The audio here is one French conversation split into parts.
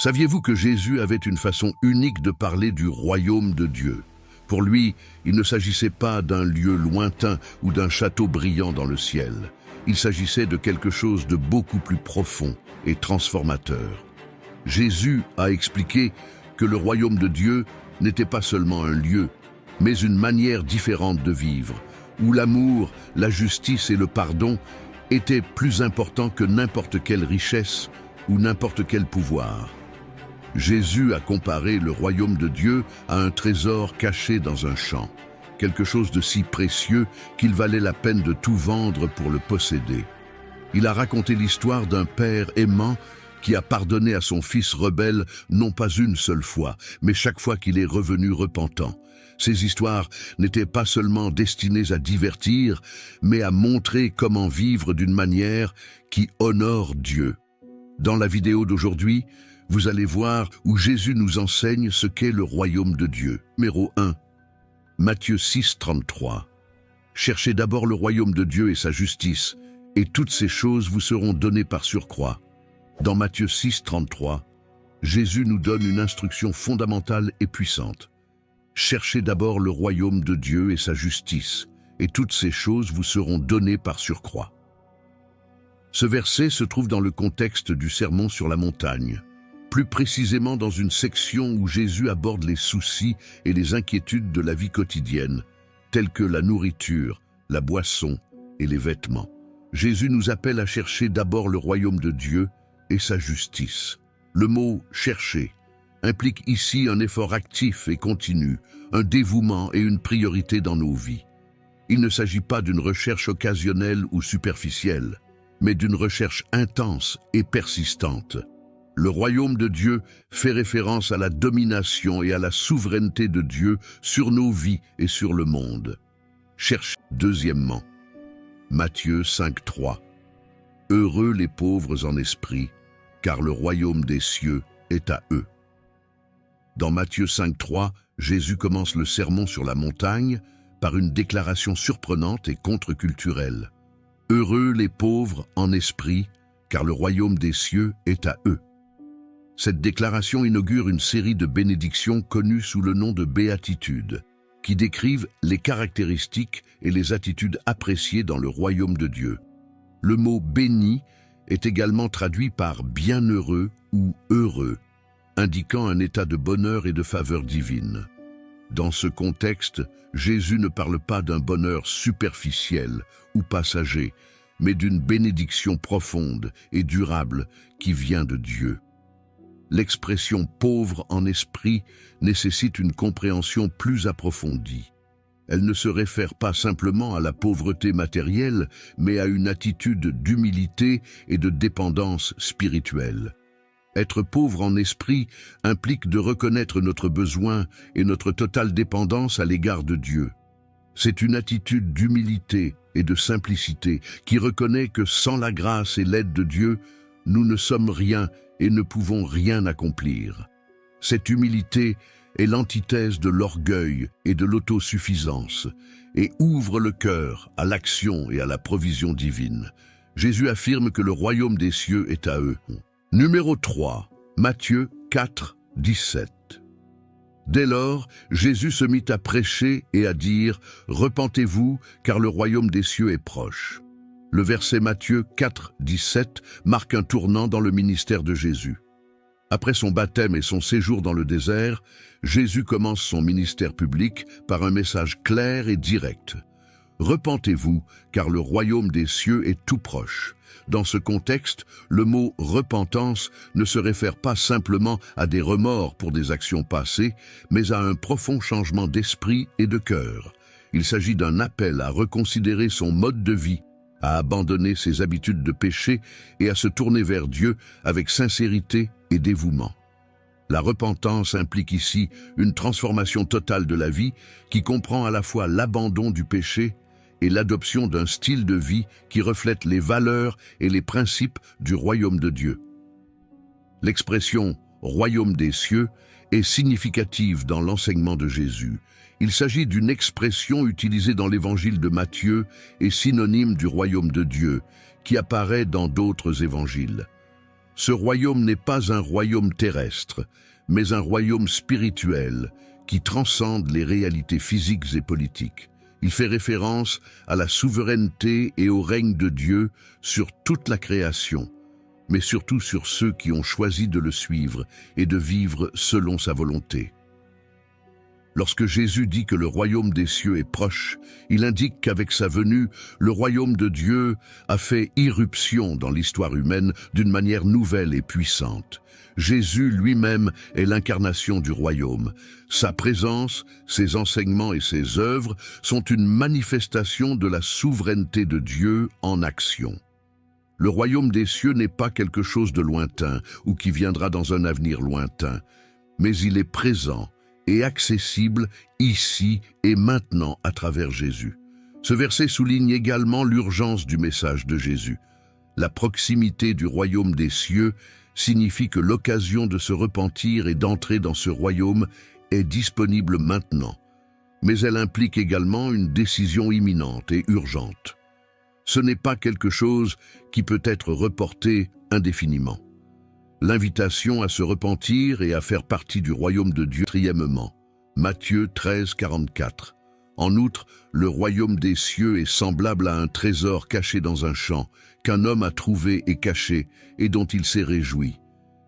Saviez-vous que Jésus avait une façon unique de parler du royaume de Dieu? Pour lui, il ne s'agissait pas d'un lieu lointain ou d'un château brillant dans le ciel. Il s'agissait de quelque chose de beaucoup plus profond et transformateur. Jésus a expliqué que le royaume de Dieu n'était pas seulement un lieu, mais une manière différente de vivre, où l'amour, la justice et le pardon étaient plus importants que n'importe quelle richesse ou n'importe quel pouvoir. Jésus a comparé le royaume de Dieu à un trésor caché dans un champ, quelque chose de si précieux qu'il valait la peine de tout vendre pour le posséder. Il a raconté l'histoire d'un père aimant qui a pardonné à son fils rebelle non pas une seule fois, mais chaque fois qu'il est revenu repentant. Ces histoires n'étaient pas seulement destinées à divertir, mais à montrer comment vivre d'une manière qui honore Dieu. Dans la vidéo d'aujourd'hui, vous allez voir où Jésus nous enseigne ce qu'est le royaume de Dieu. Numéro 1. Matthieu 6, 33. Cherchez d'abord le royaume de Dieu et sa justice, et toutes ces choses vous seront données par surcroît. Dans Matthieu 6, 33, Jésus nous donne une instruction fondamentale et puissante. Cherchez d'abord le royaume de Dieu et sa justice, et toutes ces choses vous seront données par surcroît. Ce verset se trouve dans le contexte du Sermon sur la montagne, plus précisément dans une section où Jésus aborde les soucis et les inquiétudes de la vie quotidienne, telles que la nourriture, la boisson et les vêtements. Jésus nous appelle à chercher d'abord le royaume de Dieu et sa justice. Le mot « chercher » implique ici un effort actif et continu, un dévouement et une priorité dans nos vies. Il ne s'agit pas d'une recherche occasionnelle ou superficielle, mais d'une recherche intense et persistante. Le royaume de Dieu fait référence à la domination et à la souveraineté de Dieu sur nos vies et sur le monde. Cherchez. Deuxièmement, Matthieu 5, 3. Heureux les pauvres en esprit, car le royaume des cieux est à eux. Dans Matthieu 5, 3, Jésus commence le sermon sur la montagne par une déclaration surprenante et contre-culturelle. Heureux les pauvres en esprit, car le royaume des cieux est à eux. Cette déclaration inaugure une série de bénédictions connues sous le nom de béatitudes, qui décrivent les caractéristiques et les attitudes appréciées dans le royaume de Dieu. Le mot « béni » est également traduit par « bienheureux » ou « heureux », indiquant un état de bonheur et de faveur divine. Dans ce contexte, Jésus ne parle pas d'un bonheur superficiel ou passager, mais d'une bénédiction profonde et durable qui vient de Dieu. L'expression « pauvre en esprit » nécessite une compréhension plus approfondie. Elle ne se réfère pas simplement à la pauvreté matérielle, mais à une attitude d'humilité et de dépendance spirituelle. Être pauvre en esprit implique de reconnaître notre besoin et notre totale dépendance à l'égard de Dieu. C'est une attitude d'humilité et de simplicité qui reconnaît que sans la grâce et l'aide de Dieu, nous ne sommes rien et ne pouvons rien accomplir. Cette humilité est l'antithèse de l'orgueil et de l'autosuffisance et ouvre le cœur à l'action et à la provision divine. Jésus affirme que le royaume des cieux est à eux. Numéro 3, Matthieu 4, 17. Dès lors, Jésus se mit à prêcher et à dire « Repentez-vous, car le royaume des cieux est proche ». Le verset Matthieu 4, 17 marque un tournant dans le ministère de Jésus. Après son baptême et son séjour dans le désert, Jésus commence son ministère public par un message clair et direct. « Repentez-vous, car le royaume des cieux est tout proche ». Dans ce contexte, le mot « repentance » ne se réfère pas simplement à des remords pour des actions passées, mais à un profond changement d'esprit et de cœur. Il s'agit d'un appel à reconsidérer son mode de vie, à abandonner ses habitudes de péché et à se tourner vers Dieu avec sincérité et dévouement. La repentance implique ici une transformation totale de la vie qui comprend à la fois l'abandon du péché et l'adoption d'un style de vie qui reflète les valeurs et les principes du royaume de Dieu. L'expression « royaume des cieux » est significative dans l'enseignement de Jésus. Il s'agit d'une expression utilisée dans l'évangile de Matthieu et synonyme du royaume de Dieu, qui apparaît dans d'autres évangiles. Ce royaume n'est pas un royaume terrestre, mais un royaume spirituel qui transcende les réalités physiques et politiques. Il fait référence à la souveraineté et au règne de Dieu sur toute la création, mais surtout sur ceux qui ont choisi de le suivre et de vivre selon sa volonté. Lorsque Jésus dit que le royaume des cieux est proche, il indique qu'avec sa venue, le royaume de Dieu a fait irruption dans l'histoire humaine d'une manière nouvelle et puissante. Jésus lui-même est l'incarnation du royaume. Sa présence, ses enseignements et ses œuvres sont une manifestation de la souveraineté de Dieu en action. Le royaume des cieux n'est pas quelque chose de lointain ou qui viendra dans un avenir lointain, mais il est présent et accessible ici et maintenant à travers Jésus. Ce verset souligne également l'urgence du message de Jésus. La proximité du royaume des cieux signifie que l'occasion de se repentir et d'entrer dans ce royaume est disponible maintenant, mais elle implique également une décision imminente et urgente. Ce n'est pas quelque chose qui peut être reporté indéfiniment. L'invitation à se repentir et à faire partie du royaume de Dieu. Quatrièmement, Matthieu 13, 44. En outre, le royaume des cieux est semblable à un trésor caché dans un champ, qu'un homme a trouvé et caché, et dont il s'est réjoui.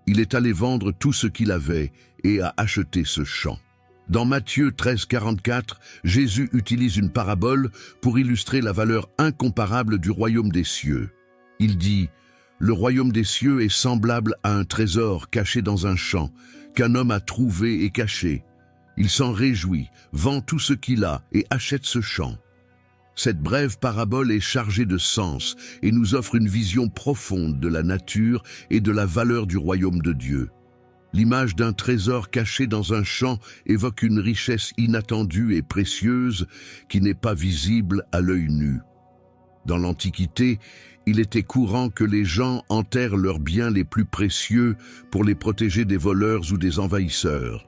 Il est allé vendre tout ce qu'il avait et a acheté ce champ. Dans Matthieu 13, 44, Jésus utilise une parabole pour illustrer la valeur incomparable du royaume des cieux. Il dit: le royaume des cieux est semblable à un trésor caché dans un champ, qu'un homme a trouvé et caché. Il s'en réjouit, vend tout ce qu'il a et achète ce champ. Cette brève parabole est chargée de sens et nous offre une vision profonde de la nature et de la valeur du royaume de Dieu. L'image d'un trésor caché dans un champ évoque une richesse inattendue et précieuse qui n'est pas visible à l'œil nu. Dans l'Antiquité, il était courant que les gens enterrent leurs biens les plus précieux pour les protéger des voleurs ou des envahisseurs.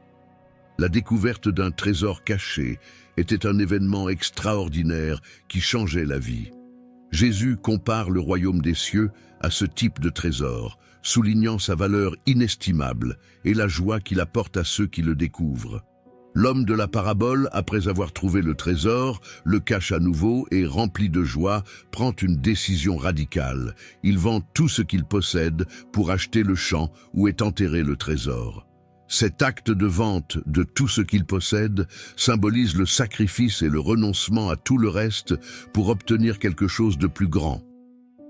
La découverte d'un trésor caché était un événement extraordinaire qui changeait la vie. Jésus compare le royaume des cieux à ce type de trésor, soulignant sa valeur inestimable et la joie qu'il apporte à ceux qui le découvrent. L'homme de la parabole, après avoir trouvé le trésor, le cache à nouveau et, rempli de joie, prend une décision radicale. Il vend tout ce qu'il possède pour acheter le champ où est enterré le trésor. Cet acte de vente de tout ce qu'il possède symbolise le sacrifice et le renoncement à tout le reste pour obtenir quelque chose de plus grand.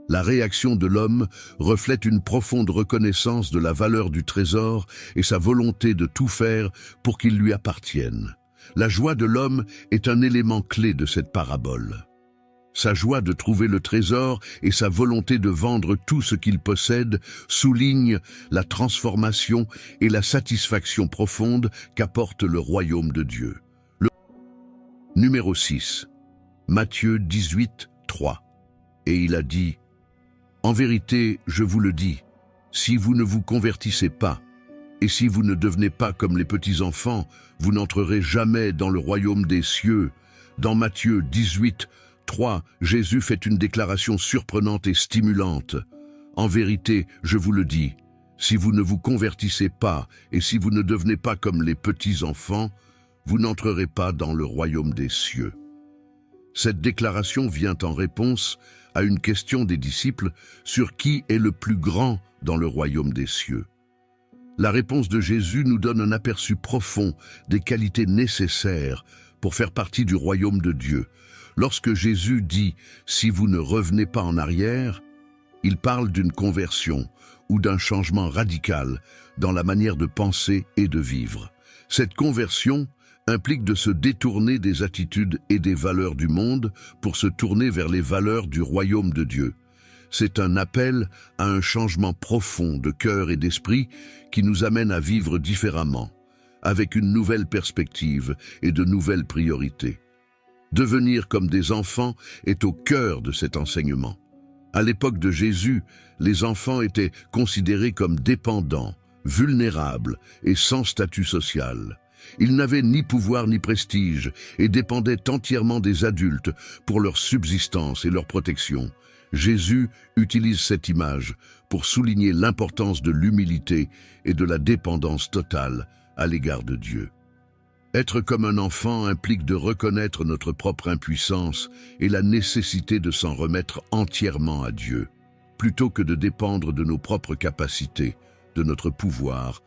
La réaction de l'homme reflète une profonde reconnaissance de la valeur du trésor et sa volonté de tout faire pour qu'il lui appartienne. La joie de l'homme est un élément clé de cette parabole. Sa joie de trouver le trésor et sa volonté de vendre tout ce qu'il possède soulignent la transformation et la satisfaction profonde qu'apporte le royaume de Dieu. Numéro 6. Matthieu 18, 3. Et il a dit: « En vérité, je vous le dis, si vous ne vous convertissez pas, et si vous ne devenez pas comme les petits-enfants, vous n'entrerez jamais dans le royaume des cieux. » Dans Matthieu 18, 3, Jésus fait une déclaration surprenante et stimulante. « En vérité, je vous le dis, si vous ne vous convertissez pas, et si vous ne devenez pas comme les petits-enfants, vous n'entrerez pas dans le royaume des cieux. » Cette déclaration vient en réponse à une question des disciples sur qui est le plus grand dans le royaume des cieux. La réponse de Jésus nous donne un aperçu profond des qualités nécessaires pour faire partie du royaume de Dieu. Lorsque Jésus dit « si vous ne revenez pas en arrière », il parle d'une conversion ou d'un changement radical dans la manière de penser et de vivre. Cette conversion implique de se détourner des attitudes et des valeurs du monde pour se tourner vers les valeurs du royaume de Dieu. C'est un appel à un changement profond de cœur et d'esprit qui nous amène à vivre différemment, avec une nouvelle perspective et de nouvelles priorités. Devenir comme des enfants est au cœur de cet enseignement. À l'époque de Jésus, les enfants étaient considérés comme dépendants, vulnérables et sans statut social. Ils n'avaient ni pouvoir ni prestige et dépendaient entièrement des adultes pour leur subsistance et leur protection. Jésus utilise cette image pour souligner l'importance de l'humilité et de la dépendance totale à l'égard de Dieu. Être comme un enfant implique de reconnaître notre propre impuissance et la nécessité de s'en remettre entièrement à Dieu, plutôt que de dépendre de nos propres capacités, de notre pouvoir